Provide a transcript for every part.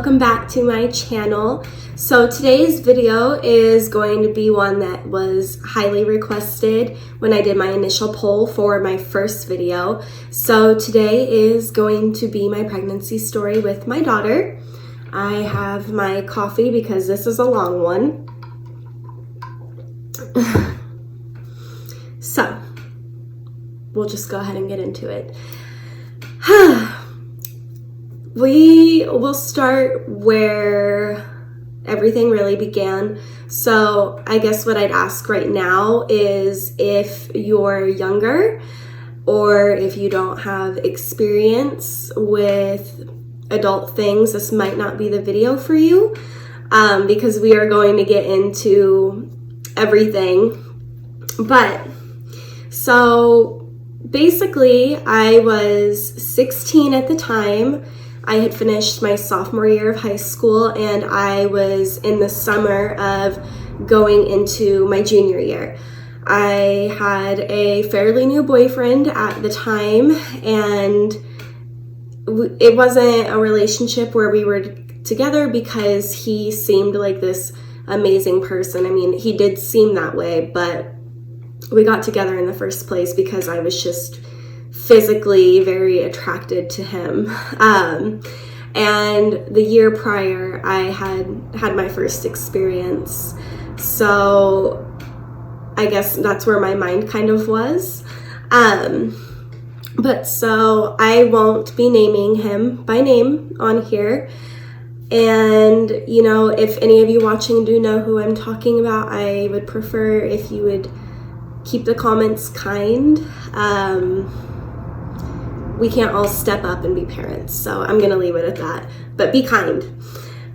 welcome back to my channel. So today's video is going to be one that was highly requested when I did my initial poll for my first video. So today is going to be my pregnancy story with my daughter. I have my coffee because this is a long one. So we'll just go ahead and get into it. We will start where everything really began. So I guess what I'd ask right now is if you're younger or if you don't have experience with adult things, this might not be the video for you, because we are going to get into everything. But so basically I was 16 at the time. I had finished my sophomore year of high school and I was in the summer of going into my junior year. I had a fairly new boyfriend at the time, and it wasn't a relationship where we were together because he seemed like this amazing person. I mean, he did seem that way, but we got together in the first place because I was just physically very attracted to him. And the year prior, I had my first experience. So I guess that's where my mind kind of was. But so I won't be naming him by name on here. And, you know, if any of you watching do know who I'm talking about, I would prefer if you would keep the comments kind. We can't all step up and be parents, so I'm gonna leave it at that, but be kind.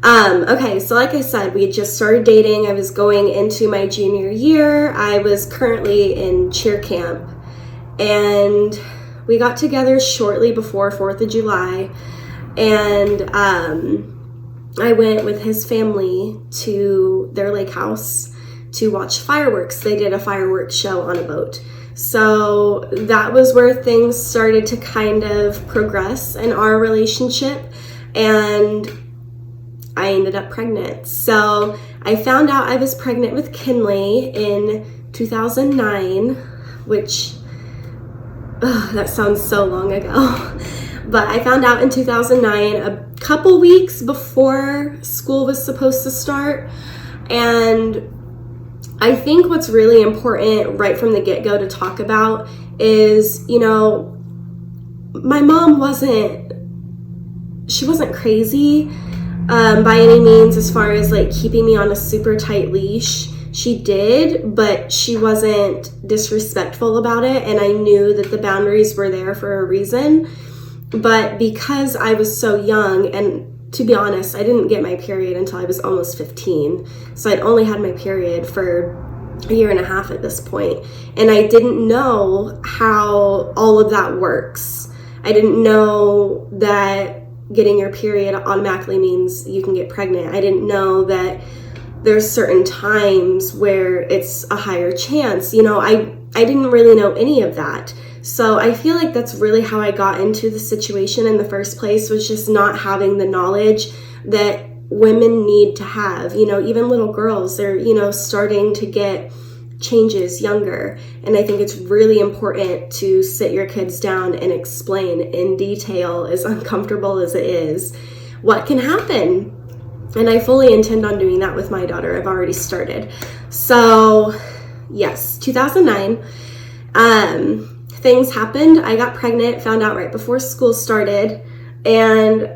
Okay, so like I said, we had just started dating. I was going into my junior year. I was currently in cheer camp, and we got together shortly before 4th of July, and I went with his family to their lake house to watch fireworks. They did a fireworks show on a boat. So that was where things started to kind of progress in our relationship, and I ended up pregnant. So I found out I was pregnant with Kinley in 2009, which, that sounds so long ago. But I found out in 2009, a couple weeks before school was supposed to start. And I think what's really important right from the get-go to talk about is, you know, my mom wasn't crazy by any means as far as like keeping me on a super tight leash. She did, but she wasn't disrespectful about it, and I knew that the boundaries were there for a reason. But because I was so young, and to be honest, I didn't get my period until I was almost 15. So I'd only had my period for a year and a half at this point. And I didn't know how all of that works. I didn't know that getting your period automatically means you can get pregnant. I didn't know that there's certain times where it's a higher chance. You know, I didn't really know any of that. So I feel like that's really how I got into the situation in the first place, was just not having the knowledge that women need to have. You know, even little girls, they're, you know, starting to get changes younger. And I think it's really important to sit your kids down and explain in detail, as uncomfortable as it is, what can happen. And I fully intend on doing that with my daughter. I've already started. So yes, 2009, things happened. I got pregnant, found out right before school started. And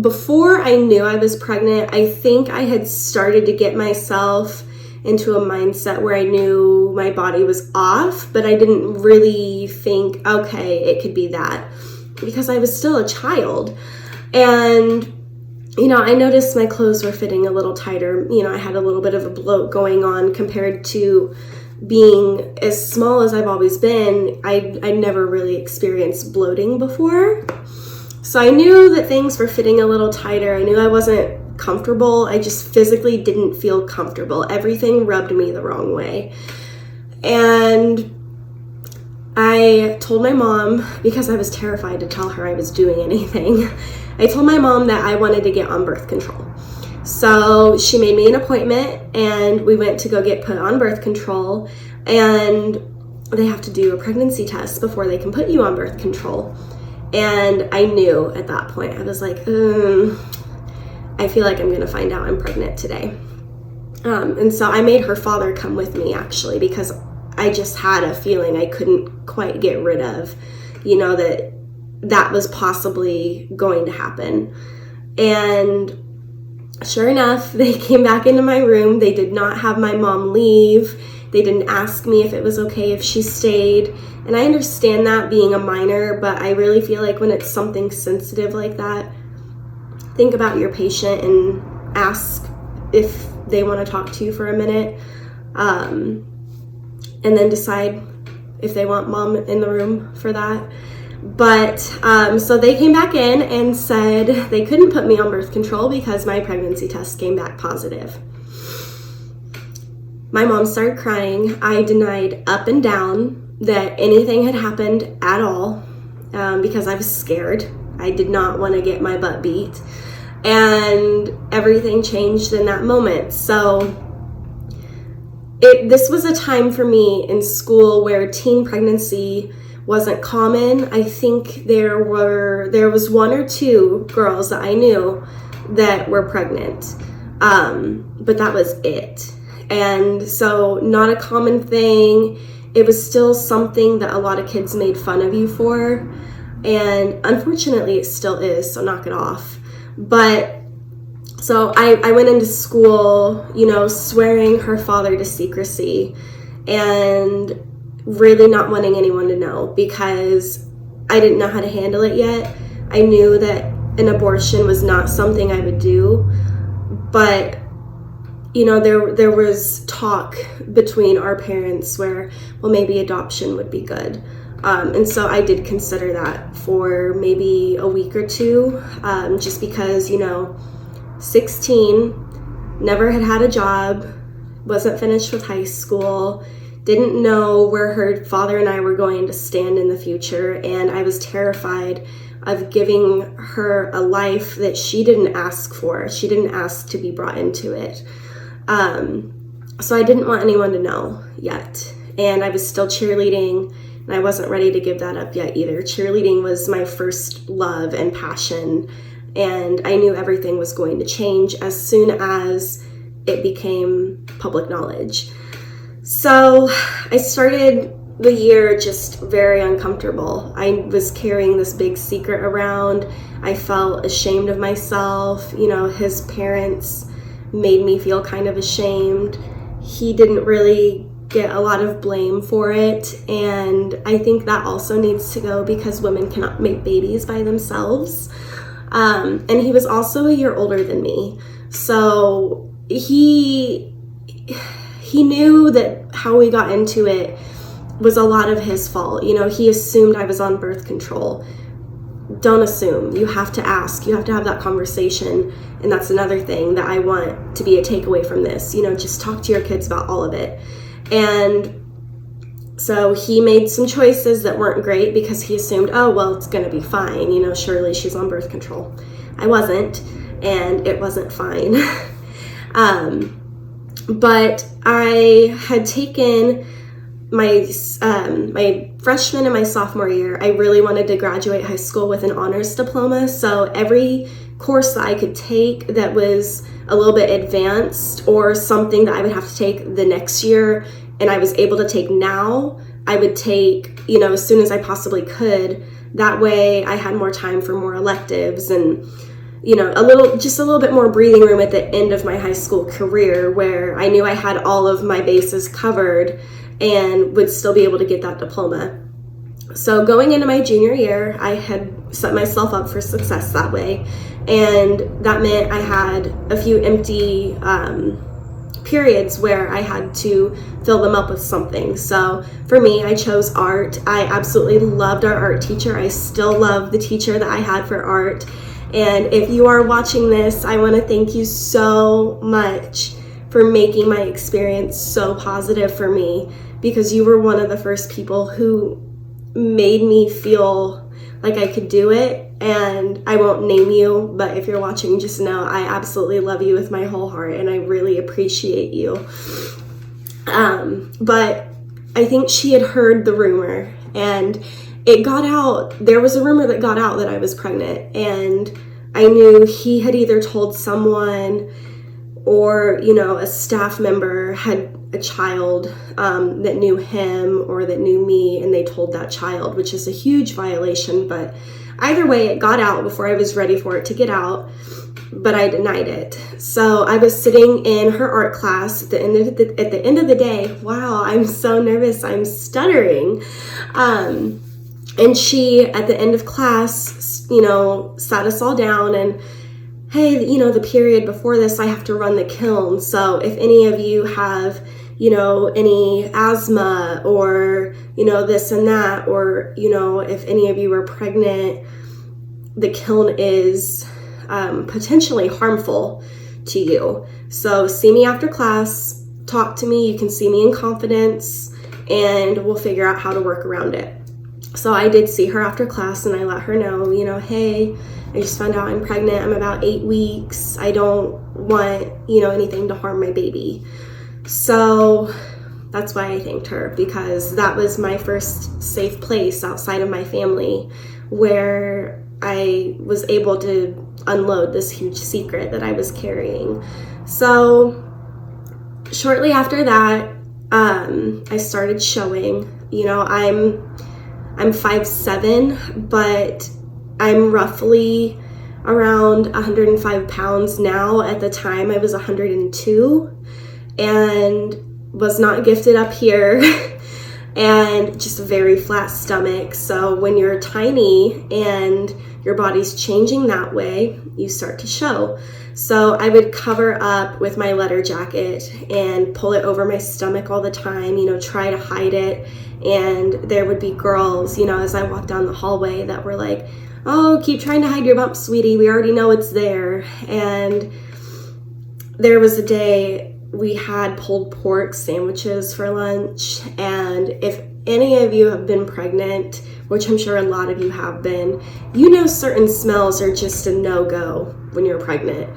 before I knew I was pregnant, I think I had started to get myself into a mindset where I knew my body was off, but I didn't really think, okay, it could be that, because I was still a child. And, you know, I noticed my clothes were fitting a little tighter. You know, I had a little bit of a bloat going on compared to being as small as I've always been. I never really experienced bloating before. So I knew that things were fitting a little tighter. I knew I wasn't comfortable. I just physically didn't feel comfortable. Everything rubbed me the wrong way. And I I told my mom, because I was terrified to tell her I was doing anything, I told my mom that I wanted to get on birth control. So she made me an appointment and we went to go get put on birth control, and they have to do a pregnancy test before they can put you on birth control. And I knew at that point, I was like, I feel like I'm going to find out I'm pregnant today. And so I made her father come with me, actually, because I just had a feeling I couldn't quite get rid of, that was possibly going to happen. And sure enough, they came back into my room. They did not have my mom leave. They didn't ask me if it was okay if she stayed. And I understand that being a minor, but I really feel like when it's something sensitive like that, think about your patient and ask if they want to talk to you for a minute, and then decide if they want mom in the room for that. But so they came back in and said they couldn't put me on birth control because my pregnancy test came back positive. My mom started crying. I denied up and down that anything had happened at all, because I was scared. I did not want to get my butt beat. And everything changed in that moment. So this was a time for me in school where teen pregnancy wasn't common. I think there was one or two girls that I knew that were pregnant, but that was it. And so not a common thing. It was still something that a lot of kids made fun of you for, and unfortunately it still is, so knock it off. But so I went into school, swearing her father to secrecy and really not wanting anyone to know, because I didn't know how to handle it yet. I knew that an abortion was not something I would do, but there was talk between our parents where, well, maybe adoption would be good. And so I did consider that for maybe a week or two, just because, 16, never had a job, wasn't finished with high school, didn't know where her father and I were going to stand in the future, and I was terrified of giving her a life that she didn't ask for. She didn't ask to be brought into it. So I didn't want anyone to know yet. And I was still cheerleading, and I wasn't ready to give that up yet either. Cheerleading was my first love and passion, and I knew everything was going to change as soon as it became public knowledge. So I started the year just very uncomfortable. I was carrying this big secret around. I felt ashamed of myself. His parents made me feel kind of ashamed. He didn't really get a lot of blame for it, and I think that also needs to go, because women cannot make babies by themselves. And he was also a year older than me, so he knew that how we got into it was a lot of his fault. He assumed I was on birth control. Don't assume. You have to ask. You have to have that conversation. And that's another thing that I want to be a takeaway from this. Just talk to your kids about all of it. And so he made some choices that weren't great, because he assumed, oh, well, it's going to be fine. Surely she's on birth control. I wasn't, and it wasn't fine. But I had taken my freshman and my sophomore year. I really wanted to graduate high school with an honors diploma. So every course that I could take that was a little bit advanced, or something that I would have to take the next year and I was able to take now, I would take, as soon as I possibly could. That way I had more time for more electives and, a little bit more breathing room at the end of my high school career, where I knew I had all of my bases covered and would still be able to get that diploma. So going into my junior year, I had set myself up for success that way. And that meant I had a few empty periods where I had to fill them up with something. So for me, I chose art. I absolutely loved our art teacher. I still love the teacher that I had for art. And if you are watching this, I want to thank you so much for making my experience so positive for me, because you were one of the first people who made me feel like I could do it. And I won't name you, but if you're watching, just know I absolutely love you with my whole heart, and I really appreciate you. But I think she had heard the rumor, and it got out. There was a rumor that got out that I was pregnant, and I knew he had either told someone, or, you know, a staff member had a child that knew him or that knew me, and they told that child, which is a huge violation. But either way, it got out before I was ready for it to get out, but I denied it. So I was sitting in her art class at the end of the day. Wow, I'm so nervous. I'm stuttering. And she, at the end of class, you know, sat us all down and, hey, you know, the period before this, I have to run the kiln. So if any of you have, you know, any asthma or, you know, this and that, or, you know, if any of you are pregnant, the kiln is potentially harmful to you. So see me after class, talk to me. You can see me in confidence, and we'll figure out how to work around it. So I did see her after class, and I let her know, you know, hey, I just found out I'm pregnant. I'm about 8 weeks. I don't want, you know, anything to harm my baby. So that's why I thanked her, because that was my first safe place outside of my family where I was able to unload this huge secret that I was carrying. So shortly after that, I started showing. You know, I'm 5'7", but I'm roughly around 105 pounds now. At the time, I was 102 and was not gifted up here and just a very flat stomach. So when you're tiny and your body's changing that way, you start to show. So I would cover up with my leather jacket and pull it over my stomach all the time, you know, try to hide it. And there would be girls, you know, as I walked down the hallway that were like, oh, keep trying to hide your bump, sweetie. We already know it's there. And there was a day we had pulled pork sandwiches for lunch. And if any of you have been pregnant, which I'm sure a lot of you have been, you know certain smells are just a no-go when you're pregnant.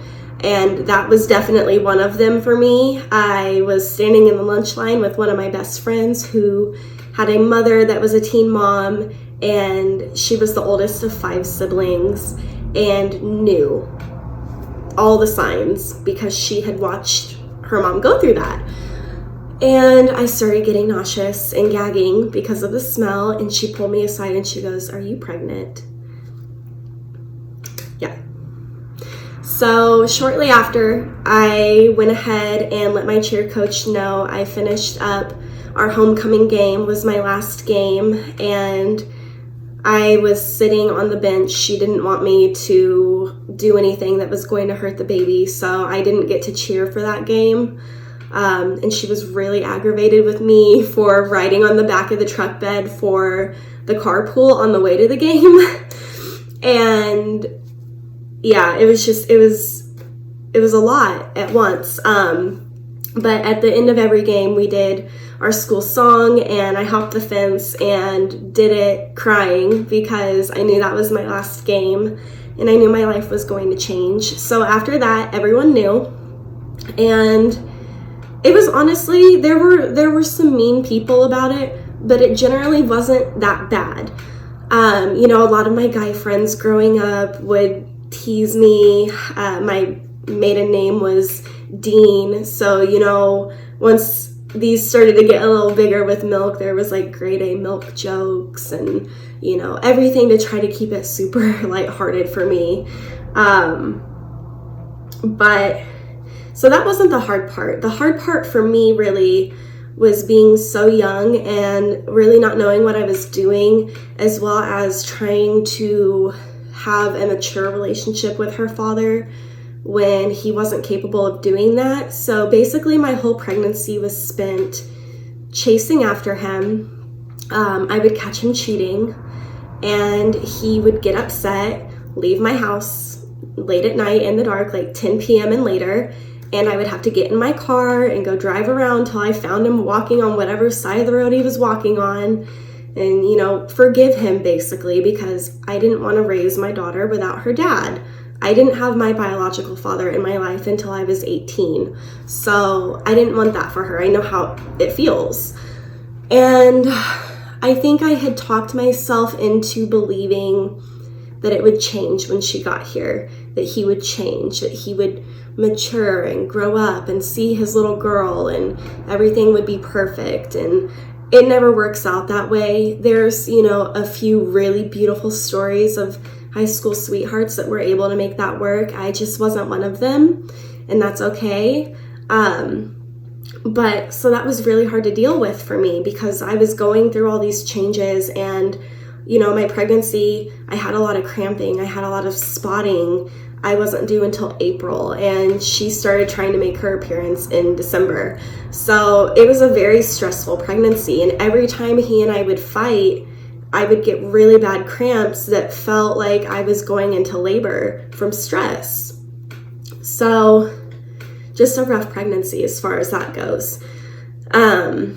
And that was definitely one of them for me. I was standing in the lunch line with one of my best friends who had a mother that was a teen mom, and she was the oldest of 5 siblings and knew all the signs because she had watched her mom go through that. And I started getting nauseous and gagging because of the smell, and she pulled me aside and she goes, "Are you pregnant?" Yeah. So shortly after, I went ahead and let my cheer coach know. I finished up our homecoming game, was my last game, and I was sitting on the bench. She didn't want me to do anything that was going to hurt the baby, so I didn't get to cheer for that game. And she was really aggravated with me for riding on the back of the truck bed for the carpool on the way to the game. And yeah, it was a lot at once. But at the end of every game, we did our school song, and I hopped the fence and did it crying because I knew that was my last game and I knew my life was going to change. So after that, everyone knew, and it was honestly, there were some mean people about it, but it generally wasn't that bad. You know, a lot of my guy friends growing up would tease me. My maiden name was Dean, so, you know, once these started to get a little bigger with milk, there was like grade A milk jokes and, you know, everything to try to keep it super lighthearted for me. But so that wasn't the hard part. The hard part for me really was being so young and really not knowing what I was doing, as well as trying to have a mature relationship with her father when he wasn't capable of doing that. So basically my whole pregnancy was spent chasing after him. I would catch him cheating, and he would get upset, leave my house late at night in the dark, like 10 p.m. and later, and I would have to get in my car and go drive around till I found him walking on whatever side of the road he was walking on. and, forgive him basically, because I didn't want to raise my daughter without her dad. I didn't have my biological father in my life until I was 18. So I didn't want that for her. I know how it feels. And I think I had talked myself into believing that it would change when she got here, that he would change, that he would mature and grow up and see his little girl and everything would be perfect. And it never works out that way. There's, a few really beautiful stories of high school sweethearts that were able to make that work. I just wasn't one of them, and that's okay. But so that was really hard to deal with for me, because I was going through all these changes, and my pregnancy, I had a lot of cramping, I had a lot of spotting. I wasn't due until April, and she started trying to make her appearance in December. So it was a very stressful pregnancy, and every time he and I would fight, I would get really bad cramps that felt like I was going into labor from stress. So just a rough pregnancy as far as that goes. And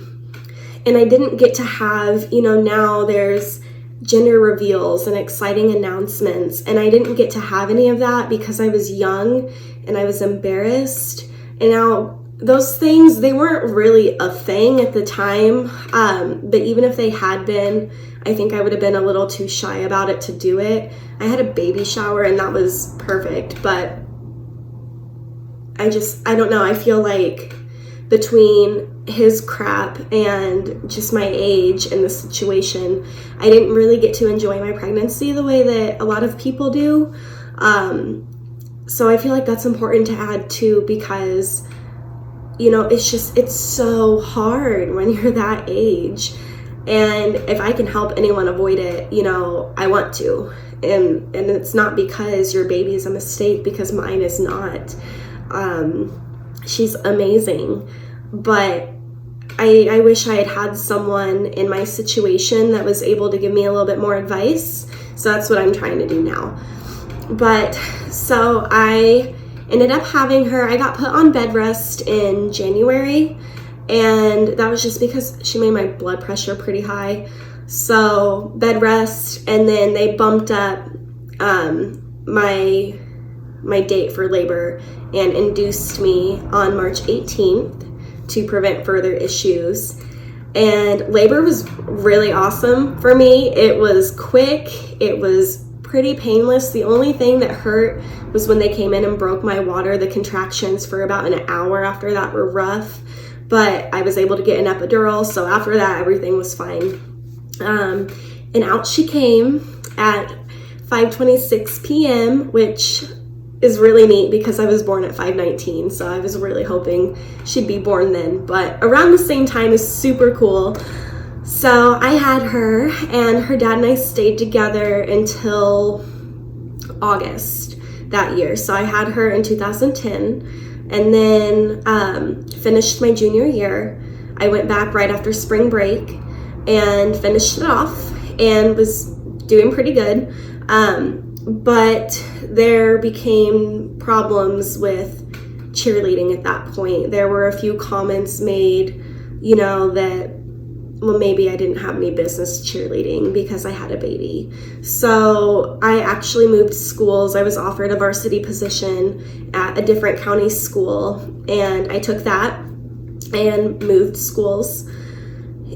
I didn't get to have, now there's gender reveals and exciting announcements, and I didn't get to have any of that because I was young and I was embarrassed. And now those things, they weren't really a thing at the time, but even if they had been, I think I would have been a little too shy about it to do it. I had a baby shower and that was perfect, but I don't know, I feel like between his crap and just my age and the situation, I didn't really get to enjoy my pregnancy the way that a lot of people do. So I feel like that's important to add too, because, it's so hard when you're that age. And if I can help anyone avoid it, I want to. And it's not because your baby is a mistake, because mine is not. She's amazing. But I wish I had had someone in my situation that was able to give me a little bit more advice. So that's what I'm trying to do now. But so I ended up having her. I got put on bed rest in January, and that was just because she made my blood pressure pretty high. So bed rest, and then they bumped up my date for labor and induced me on March 18th to prevent further issues. And labor was really awesome for me. It was quick. It was pretty painless. The only thing that hurt was when they came in and broke my water. The contractions for about an hour after that were rough, but I was able to get an epidural. So after that, everything was fine. And out she came at 5:26 p.m., which is really neat because I was born at 5:19, so I was really hoping she'd be born then, but around the same time is super cool. So I had her, and her dad and I stayed together until August that year. So I had her in 2010, and then finished my junior year. I went back right after spring break and finished it off and was doing pretty good. But there became problems with cheerleading at that point. There were a few comments made, that, well, maybe I didn't have any business cheerleading because I had a baby. So I actually moved schools. I was offered a varsity position at a different county school, and I took that and moved schools.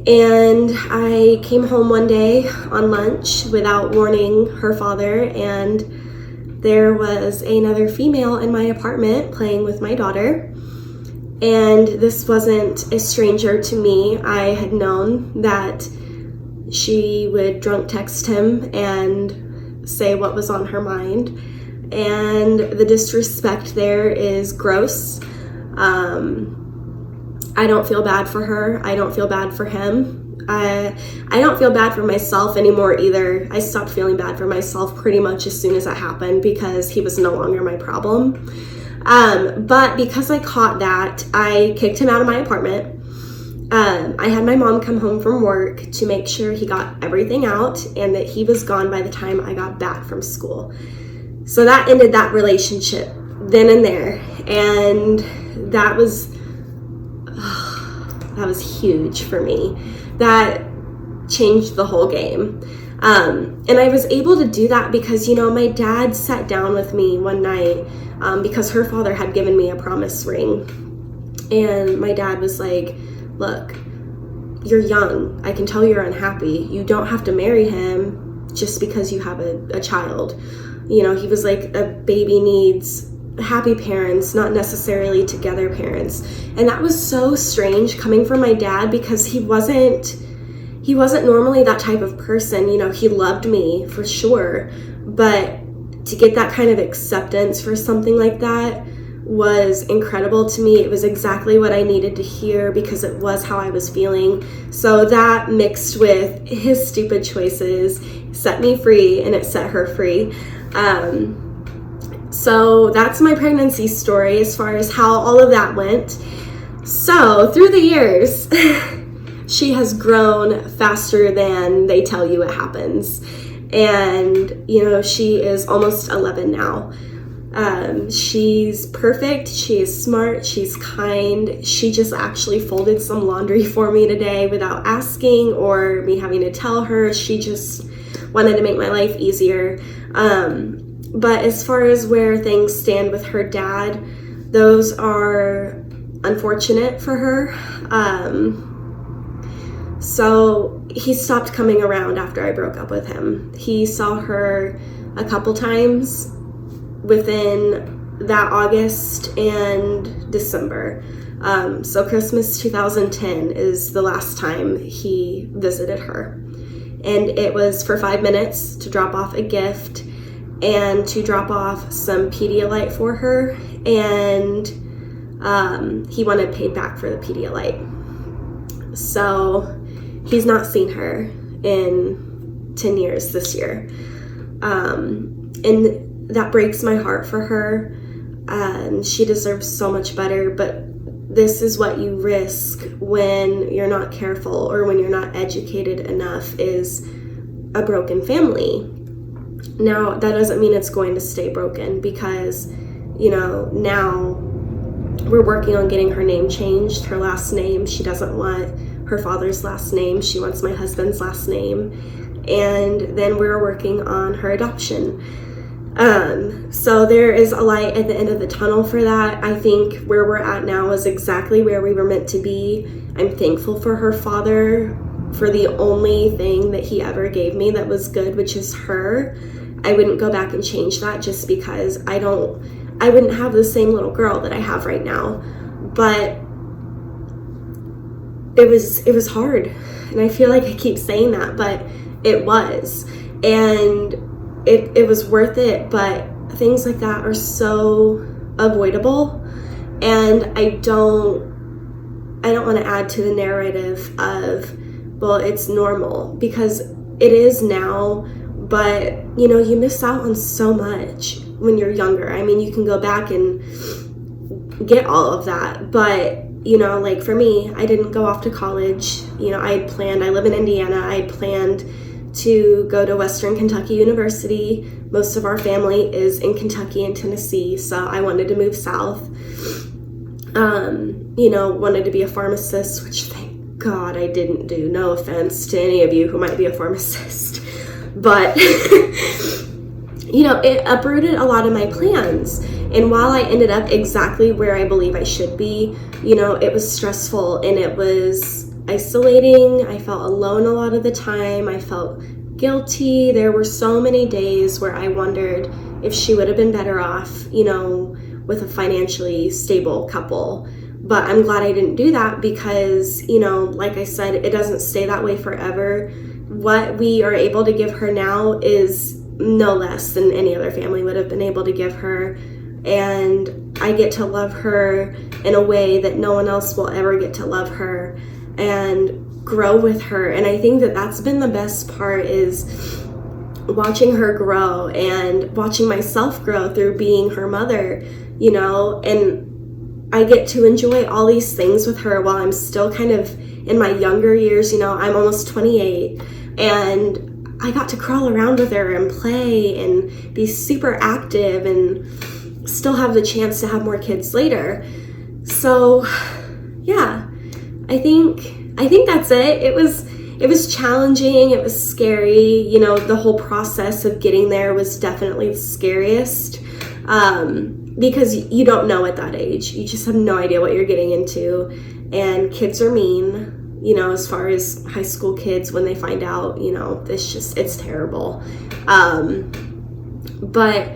And I came home one day on lunch without warning her father, and there was another female in my apartment playing with my daughter. And this wasn't a stranger to me. I had known that she would drunk text him and say what was on her mind. And the disrespect there is gross. I don't feel bad for her. I don't feel bad for him. I don't feel bad for myself anymore either. I stopped feeling bad for myself pretty much as soon as that happened because he was no longer my problem. But because I caught that, I kicked him out of my apartment. I had my mom come home from work to make sure he got everything out and that he was gone by the time I got back from school. So that ended that relationship then and there. And that was huge for me. That changed the whole game. And I was able to do that because, my dad sat down with me one night because her father had given me a promise ring. And my dad was like, look, you're young. I can tell you're unhappy. You don't have to marry him just because you have a child. He was like, a baby needs happy parents, not necessarily together parents. And that was so strange coming from my dad because he wasn't normally that type of person. He loved me for sure, but to get that kind of acceptance for something like that was incredible to me. It was exactly what I needed to hear because it was how I was feeling. So that mixed with his stupid choices set me free, and it set her free. So that's my pregnancy story as far as how all of that went. So through the years, she has grown faster than they tell you it happens. And, she is almost 11 now. She's perfect. She is smart. She's kind. She just actually folded some laundry for me today without asking or me having to tell her. She just wanted to make my life easier. But as far as where things stand with her dad, those are unfortunate for her. So he stopped coming around after I broke up with him. He saw her a couple times within that August and December. So Christmas 2010 is the last time he visited her. And it was for 5 minutes to drop off a gift and to drop off some Pedialyte for her. And he wanted paid back for the Pedialyte. So he's not seen her in 10 years this year. And that breaks my heart for her. She deserves so much better, but this is what you risk when you're not careful or when you're not educated enough, is a broken family. Now, that doesn't mean it's going to stay broken because, now we're working on getting her name changed, her last name. She doesn't want her father's last name. She wants my husband's last name. And then we're working on her adoption. So there is a light at the end of the tunnel for that. I think where we're at now is exactly where we were meant to be. I'm thankful for her father for the only thing that he ever gave me that was good, which is her. I wouldn't go back and change that just because I wouldn't have the same little girl that I have right now. But it was hard. And I feel like I keep saying that, but it was. And it was worth it, but things like that are so avoidable. And I don't want to add to the narrative of, well, it's normal, because it is now, but you miss out on so much when you're younger. I mean, you can go back and get all of that, but like for me, I didn't go off to college. I had planned, I live in Indiana, I had planned to go to Western Kentucky University. Most of our family is in Kentucky and Tennessee, so I wanted to move south. Wanted to be a pharmacist, which thank God I didn't do. No offense to any of you who might be a pharmacist. But, it uprooted a lot of my plans. And while I ended up exactly where I believe I should be, it was stressful and it was isolating. I felt alone a lot of the time. I felt guilty. There were so many days where I wondered if she would have been better off, with a financially stable couple. But I'm glad I didn't do that because, like I said, it doesn't stay that way forever. What we are able to give her now is no less than any other family would have been able to give her. And I get to love her in a way that no one else will ever get to love her and grow with her. And I think that that's been the best part, is watching her grow and watching myself grow through being her mother, and I get to enjoy all these things with her while I'm still kind of in my younger years. I'm almost 28 and I got to crawl around with her and play and be super active and still have the chance to have more kids later. So yeah, I think that's it. It it was challenging, it was scary. You know, the whole process of getting there was definitely the scariest, because you don't know at that age. You just have no idea what you're getting into, and kids are mean, you know, as far as high school kids, when they find out, you know, it's terrible. But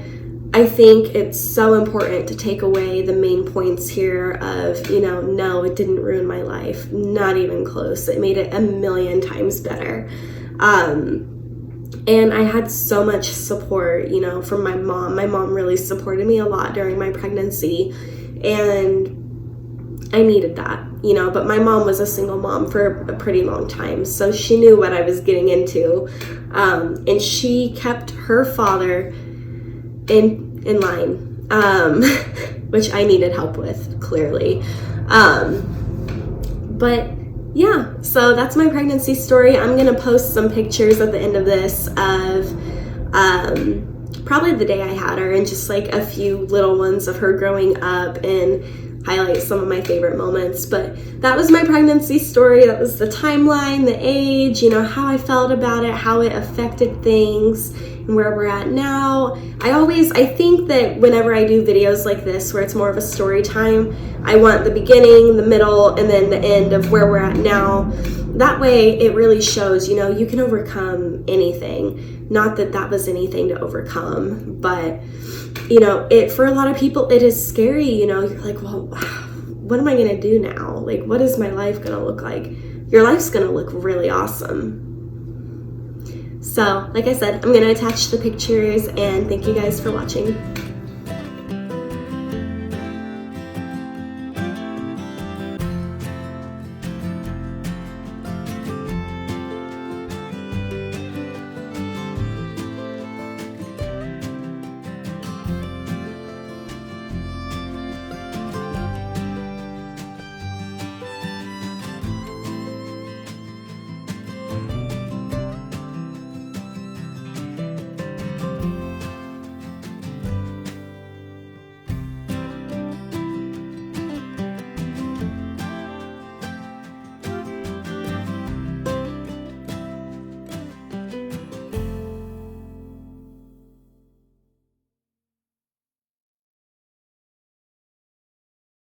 I think it's so important to take away the main points here of, you know, no, it didn't ruin my life. Not even close. It made it a million times better. And I had so much support, you know, from my mom. My mom really supported me a lot during my pregnancy, and I needed that, you know, but my mom was a single mom for a pretty long time, so she knew what I was getting into, and she kept her father in line, which I needed help with, clearly. But yeah, so that's my pregnancy story. I'm gonna post some pictures at the end of this of probably the day I had her, and just like a few little ones of her growing up, and highlight some of my favorite moments. But that was my pregnancy story. That was the timeline, the age, you know, how I felt about it, how it affected things, and where we're at now. I think that whenever I do videos like this, where it's more of a story time, I want the beginning, the middle, and then the end of where we're at now. That way it really shows, you know, you can overcome anything. Not that that was anything to overcome, but you know, for a lot of people, it is scary. You know, you're like, well, what am I going to do now? Like, what is my life going to look like? Your life's going to look really awesome. So, like I said, I'm going to attach the pictures, and thank you guys for watching.